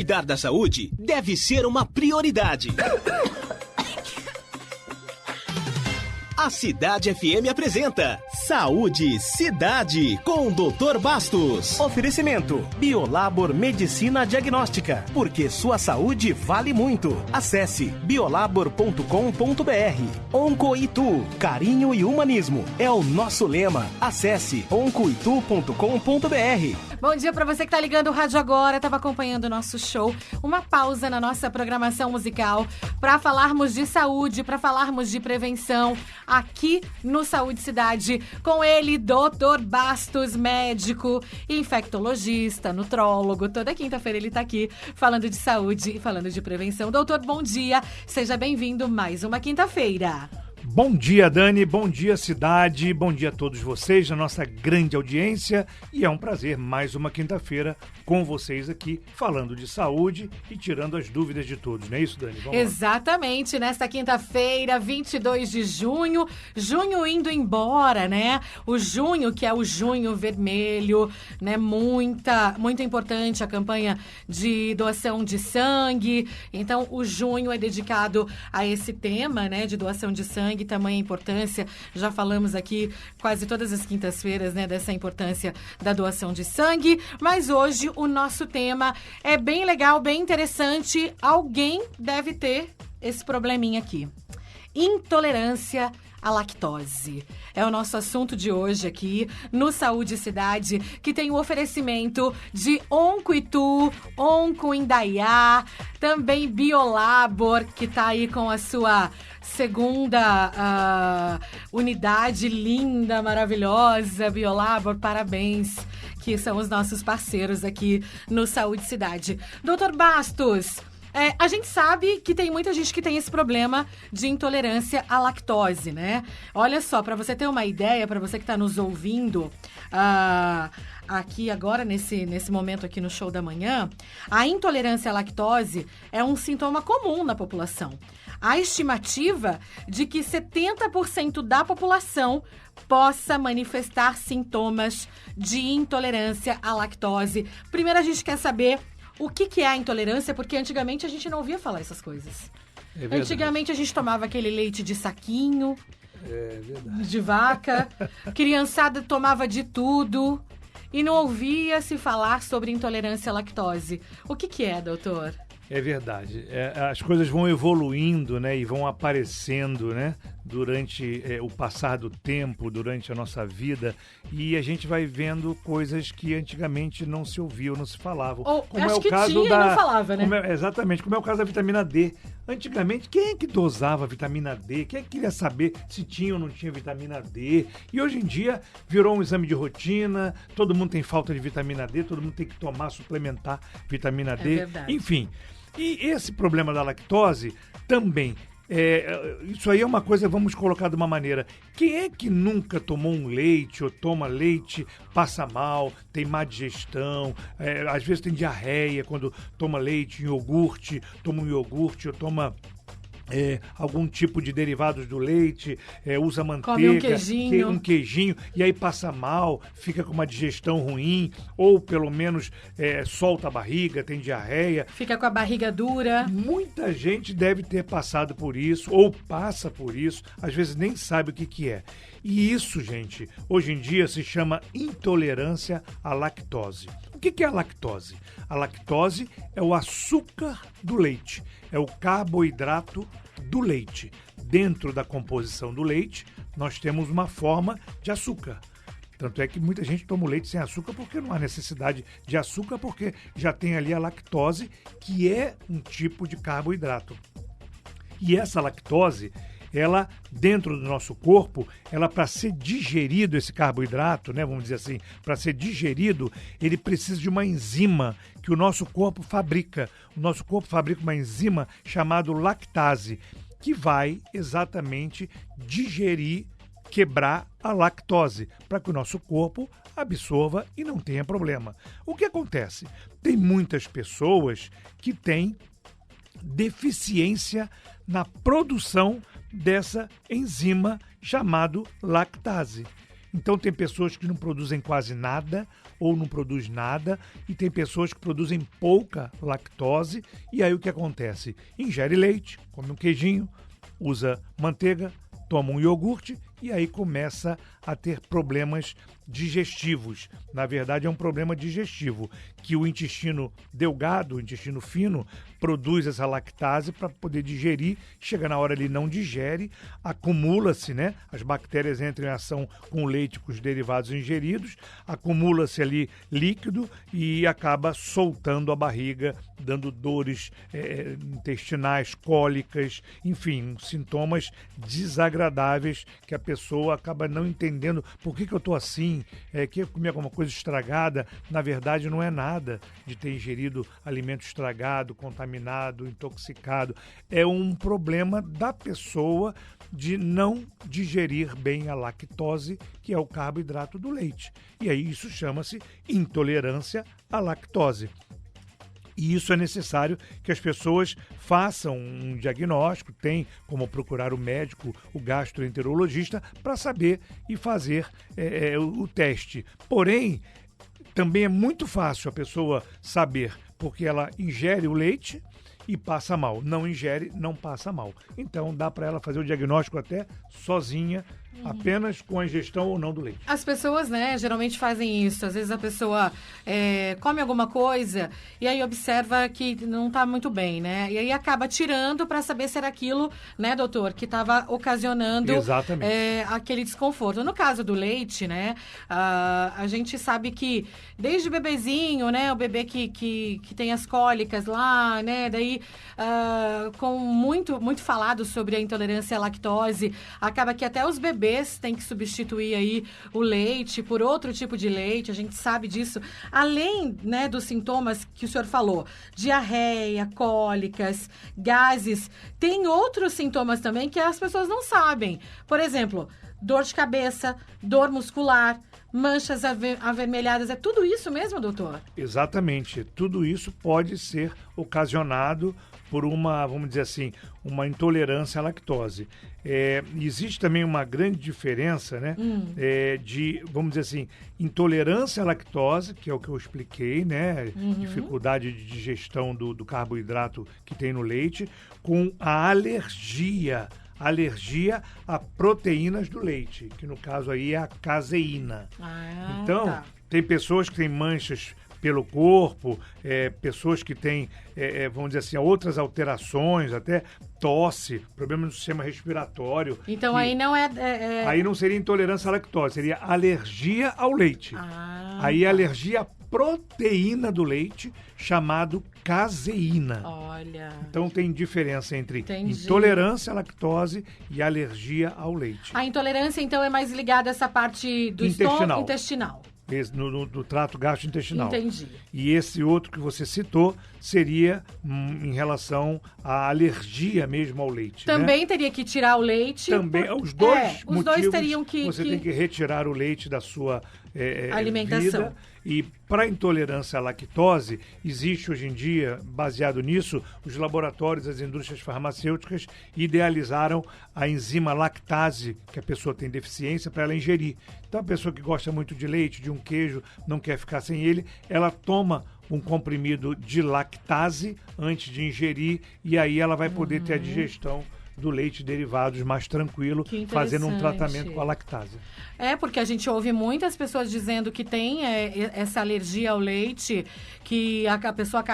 Cuidar da saúde deve ser uma prioridade. A Cidade FM apresenta Saúde Cidade com o Dr. Bastos. Oferecimento Biolabor Medicina Diagnóstica, porque sua saúde vale muito. Acesse biolabor.com.br. Oncoitu, carinho e humanismo é o nosso lema. Acesse oncoitu.com.br. Bom dia para você que tá ligando o rádio agora, estava acompanhando o nosso show. Uma pausa na nossa programação musical para falarmos de saúde, para falarmos de prevenção aqui no Saúde Cidade, com ele, Dr. Bastos, médico, infectologista, nutrólogo. Toda quinta-feira ele tá aqui falando de saúde e falando de prevenção. Doutor, bom dia, seja bem-vindo mais uma quinta-feira. Bom dia, Dani, bom dia, cidade, bom dia a todos vocês, na nossa grande audiência, e é um prazer mais uma quinta-feira com vocês aqui, falando de saúde e tirando as dúvidas de todos, não é isso, Dani? Vamos Exatamente, lá. Nesta quinta-feira, 22 de junho, junho indo embora, né? O junho, que é o junho vermelho, né? Muito importante a campanha de doação de sangue, então o junho é dedicado a esse tema, né? De doação de sangue, tamanha importância, já falamos aqui quase todas as quintas-feiras, né, dessa importância da doação de sangue, mas hoje o nosso tema é bem legal, bem interessante, alguém deve ter esse probleminha aqui, intolerância à lactose. É o nosso assunto de hoje aqui no Saúde Cidade, que tem o oferecimento de Oncoitu, Onco Indaiá, também Biolabor, que está aí com a sua segunda unidade linda, maravilhosa. Biolabor, parabéns, que são os nossos parceiros aqui no Saúde Cidade. Doutor Bastos, a gente sabe que tem muita gente que tem esse problema de intolerância à lactose, né? Olha só, para você ter uma ideia, para você que está nos ouvindo aqui agora, nesse momento aqui no Show da Manhã, a intolerância à lactose é um sintoma comum na população. Há estimativa de que 70% da população possa manifestar sintomas de intolerância à lactose. Primeiro a gente quer saber o que é a intolerância, porque antigamente a gente não ouvia falar essas coisas. Antigamente a gente tomava aquele leite de saquinho, de vaca, criançada tomava de tudo e não ouvia se falar sobre intolerância à lactose. O que é, doutor? É verdade. As coisas vão evoluindo, né, e vão aparecendo, né, durante o passar do tempo, durante a nossa vida, e a gente vai vendo coisas que antigamente não se ouviam, não se falavam. Como acho é o que caso tinha e não falava, né? Exatamente, como é o caso da vitamina D. Antigamente, quem é que dosava vitamina D? Quem é que queria saber se tinha ou não tinha vitamina D? E hoje em dia virou um exame de rotina, todo mundo tem falta de vitamina D, todo mundo tem que tomar, suplementar vitamina D. Verdade. Enfim, e esse problema da lactose também, isso aí é uma coisa, vamos colocar de uma maneira, quem é que nunca tomou um leite ou toma leite, passa mal, tem má digestão, às vezes tem diarreia quando toma leite, iogurte, toma um iogurte ou toma algum tipo de derivados do leite, usa manteiga, come um queijinho, e aí passa mal, fica com uma digestão ruim, ou pelo menos solta a barriga, tem diarreia. Fica com a barriga dura. Muita gente deve ter passado por isso, ou passa por isso, às vezes nem sabe o que é. E isso, gente, hoje em dia se chama intolerância à lactose. O que é a lactose? A lactose é o açúcar do leite, é o carboidrato do leite. Dentro da composição do leite, nós temos uma forma de açúcar. Tanto é que muita gente toma o leite sem açúcar porque não há necessidade de açúcar, porque já tem ali a lactose, que é um tipo de carboidrato. E essa lactose, ela, dentro do nosso corpo, ela, para ser digerido, esse carboidrato, né, vamos dizer assim, para ser digerido, ele precisa de uma enzima que o nosso corpo fabrica. O nosso corpo fabrica uma enzima chamada lactase, que vai exatamente digerir, quebrar a lactose, para que o nosso corpo absorva e não tenha problema. O que acontece? Tem muitas pessoas que têm deficiência na produção dessa enzima chamado lactase. Então tem pessoas que não produzem quase nada ou não produz nada e tem pessoas que produzem pouca lactose e aí o que acontece? Ingere leite, come um queijinho, usa manteiga, toma um iogurte e aí começa a ter problemas digestivos. Na verdade, é um problema digestivo, que o intestino delgado, o intestino fino, produz essa lactase para poder digerir. Chega na hora ele não digere, acumula-se, né? As bactérias entram em ação com o leite, com os derivados ingeridos, acumula-se ali líquido e acaba soltando a barriga, dando dores intestinais, cólicas, enfim, sintomas desagradáveis que a pessoa acaba não entendendo por que eu estou assim, que eu comi alguma coisa estragada. Na verdade, não é nada de ter ingerido alimento estragado, contaminado, intoxicado. É um problema da pessoa de não digerir bem a lactose, que é o carboidrato do leite. E aí isso chama-se intolerância à lactose. E isso é necessário que as pessoas façam um diagnóstico, tem como procurar o médico, o gastroenterologista, para saber e fazer o teste. Porém, também é muito fácil a pessoa saber, porque ela ingere o leite e passa mal. Não ingere, não passa mal. Então dá para ela fazer o diagnóstico até sozinha, apenas com a ingestão ou não do leite. As pessoas, né, geralmente fazem isso. Às vezes a pessoa come alguma coisa e aí observa que não está muito bem, né? E aí acaba tirando para saber se era aquilo, né, doutor, que estava ocasionando aquele desconforto. No caso do leite, né, a gente sabe que desde bebezinho, né, o bebê que tem as cólicas lá, né, daí com muito falado sobre a intolerância à lactose, acaba que até os bebês têm que substituir aí o leite por outro tipo de leite, a gente sabe disso. Além, né, dos sintomas que o senhor falou, diarreia, cólicas, gases, tem outros sintomas também que as pessoas não sabem. Por exemplo, dor de cabeça, dor muscular, manchas avermelhadas, é tudo isso mesmo, doutor? Exatamente, tudo isso pode ser ocasionado por uma, vamos dizer assim, uma intolerância à lactose. Existe também uma grande diferença, né, de, vamos dizer assim, intolerância à lactose, que é o que eu expliquei, né, dificuldade de digestão do carboidrato que tem no leite, com a alergia a proteínas do leite, que no caso aí é a caseína. Então, tem pessoas que têm manchas pelo corpo, pessoas que têm, vamos dizer assim, outras alterações, até tosse, problema no sistema respiratório. Então aí não Aí não seria intolerância à lactose, seria alergia ao leite. Aí alergia à proteína do leite, chamado caseína. Olha. Então tem diferença entre intolerância à lactose e alergia ao leite. A intolerância, então, é mais ligada a essa parte do estômago intestinal. No trato gastrointestinal. Entendi. E esse outro que você citou seria em relação à alergia mesmo ao leite. Também, né? Teria que tirar o leite. Também, os dois os dois teriam que... Você tem que retirar o leite da sua alimentação. vida. E para intolerância à lactose, existe hoje em dia, baseado nisso, os laboratórios, as indústrias farmacêuticas idealizaram a enzima lactase, que a pessoa tem deficiência, para ela ingerir. Então, a pessoa que gosta muito de leite, de um queijo, não quer ficar sem ele, ela toma um comprimido de lactase antes de ingerir e aí ela vai poder ter a digestão do leite e derivados mais tranquilo, fazendo um tratamento com a lactase. Porque a gente ouve muitas pessoas dizendo que tem essa alergia ao leite, que a pessoa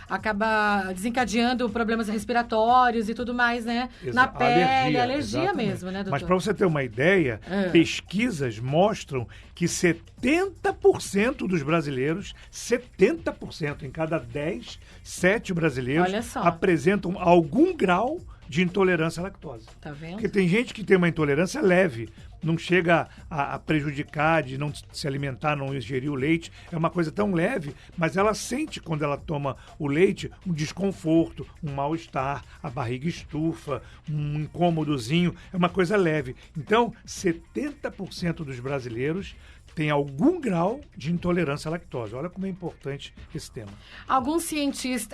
acaba desencadeando problemas respiratórios e tudo mais, né? Na pele, alergia mesmo, né, doutor? Mas para você ter uma ideia, pesquisas mostram que 70% dos brasileiros, 70% em cada 10, 7 brasileiros apresentam algum grau de intolerância à lactose. Tá vendo? Porque tem gente que tem uma intolerância leve, não chega a prejudicar de não se alimentar, não ingerir o leite. É uma coisa tão leve, mas ela sente, quando ela toma o leite, um desconforto, um mal-estar, a barriga estufa, um incômodozinho. É uma coisa leve. Então, 70% dos brasileiros tem algum grau de intolerância à lactose. Olha como é importante esse tema. Alguns cientistas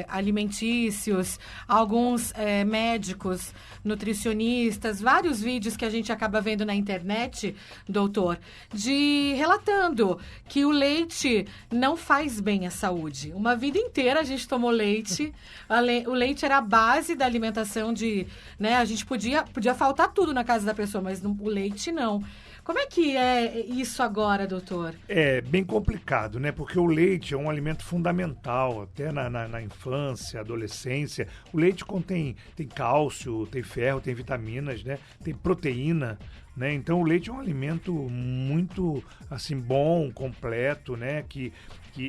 alimentícios, alguns médicos, nutricionistas, nutricionistas, vários vídeos que a gente acaba vendo na internet, doutor, relatando que o leite não faz bem à saúde. Uma vida inteira a gente tomou leite, o leite era a base da alimentação né, a gente podia faltar tudo na casa da pessoa, mas o leite não. Como é que é isso agora, doutor? É bem complicado, né? Porque o leite é um alimento fundamental, até na infância, adolescência. O leite tem cálcio, tem ferro, tem vitaminas, né? Tem proteína, né? Então o leite é um alimento muito, assim, bom, completo, né?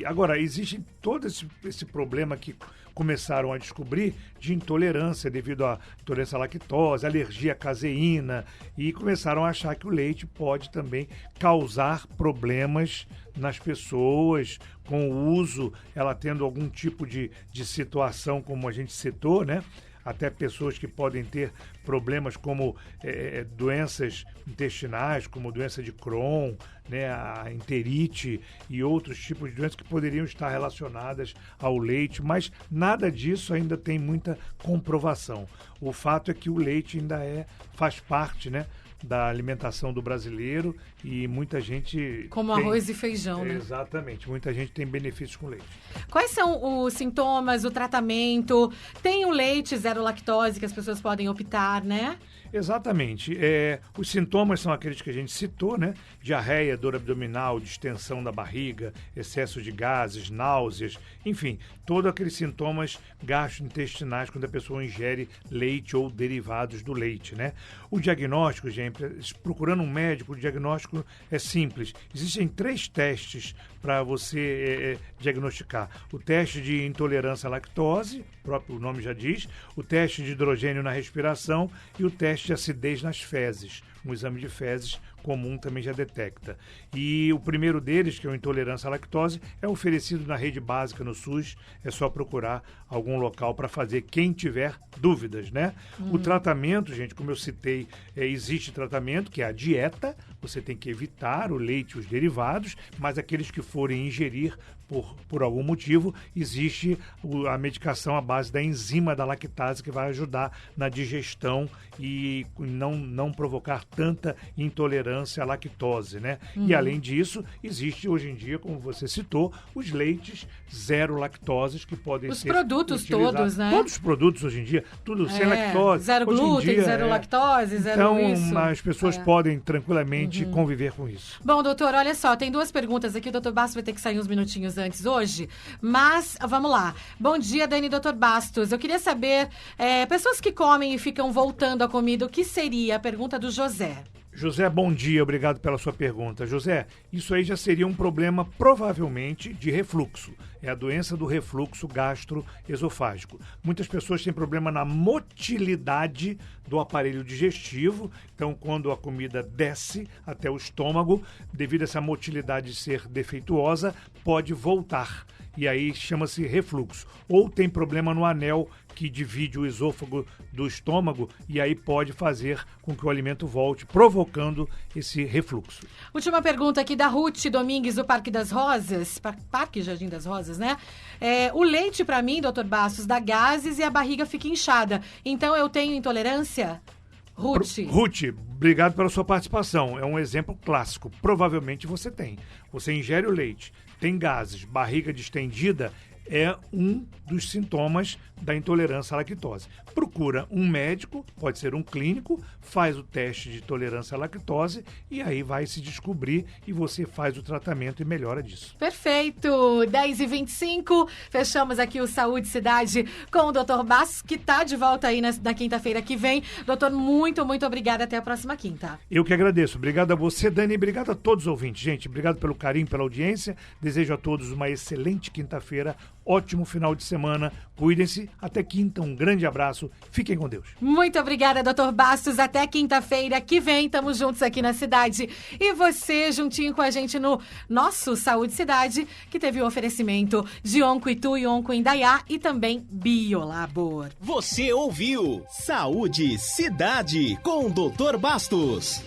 Agora, existe todo esse problema que começaram a descobrir de intolerância devido à intolerância à lactose, alergia à caseína, e começaram a achar que o leite pode também causar problemas nas pessoas com o uso, ela tendo algum tipo de situação, como a gente citou, né? Até pessoas que podem ter problemas como doenças intestinais, como doença de Crohn, né, a enterite e outros tipos de doenças que poderiam estar relacionadas ao leite, mas nada disso ainda tem muita comprovação. O fato é que o leite ainda faz parte, né, da alimentação do brasileiro e muita gente... Como arroz e feijão, né? Exatamente. Muita gente tem benefícios com leite. Quais são os sintomas, o tratamento? Tem o leite zero lactose que as pessoas podem optar, né? Exatamente. Os sintomas são aqueles que a gente citou, né? Diarreia, dor abdominal, distensão da barriga, excesso de gases, náuseas, enfim, todos aqueles sintomas gastrointestinais quando a pessoa ingere leite ou derivados do leite, né? O diagnóstico, gente, procurando um médico, o diagnóstico é simples. Existem 3 testes para você diagnosticar. O teste de intolerância à lactose, o próprio nome já diz, o teste de hidrogênio na respiração e o teste de acidez nas fezes. Um exame de fezes comum também já detecta. E o primeiro deles, que é a intolerância à lactose, é oferecido na rede básica no SUS. É só procurar algum local para fazer, quem tiver dúvidas, né? O tratamento, gente, como eu citei, existe tratamento, que é a dieta. Você tem que evitar o leite e os derivados, mas aqueles que forem ingerir por algum motivo, existe a medicação à base da enzima da lactase, que vai ajudar na digestão e não provocar tanta intolerância à lactose, né? E além disso, existe hoje em dia, como você citou, os leites zero lactose que podem ser Os produtos utilizados. todos, né? Todos os produtos hoje em dia, tudo sem lactose. Zero Hoje em glúten, dia, zero lactose, zero então, isso. Então, as pessoas podem tranquilamente conviver com isso. Bom, doutor, olha só, tem 2 perguntas aqui. O doutor Bastos vai ter que sair uns minutinhos antes hoje, mas vamos lá. Bom dia, Dani e doutor Bastos. Eu queria saber, pessoas que comem e ficam voltando a comida, o que seria? A pergunta do José. José, bom dia, obrigado pela sua pergunta. José, isso aí já seria um problema provavelmente de refluxo. É a doença do refluxo gastroesofágico. Muitas pessoas têm problema na motilidade do aparelho digestivo. Então, quando a comida desce até o estômago, devido a essa motilidade ser defeituosa, pode voltar. E aí chama-se refluxo. Ou tem problema no anel que divide o esôfago do estômago e aí pode fazer com que o alimento volte, provocando esse refluxo. Última pergunta aqui da Ruth Domingues, do Parque das Rosas, Parque Jardim das Rosas, né? O leite, para mim, doutor Bastos, dá gases e a barriga fica inchada. Então, eu tenho intolerância? Ruth, obrigado pela sua participação. É um exemplo clássico. Provavelmente você tem. Você ingere o leite, tem gases, barriga distendida, é um dos sintomas da intolerância à lactose. Procura um médico, pode ser um clínico, faz o teste de tolerância à lactose e aí vai se descobrir e você faz o tratamento e melhora disso. Perfeito! 10h25, fechamos aqui o Saúde Cidade com o Dr. Bastos, que está de volta aí na quinta-feira que vem. Doutor, muito, muito obrigada. Até a próxima quinta. Eu que agradeço. Obrigado a você, Dani, e obrigado a todos os ouvintes. Gente, obrigado pelo carinho, pela audiência. Desejo a todos uma excelente quinta-feira, ótimo final de semana. Cuidem-se. Até quinta. Um grande abraço. Fiquem com Deus. Muito obrigada, doutor Bastos. Até quinta-feira que vem. Estamos juntos aqui na cidade. E você, juntinho com a gente no nosso Saúde Cidade, que teve o oferecimento de Onco Itu e Onco Indaiá e também Biolabor. Você ouviu Saúde Cidade com o Dr. Bastos.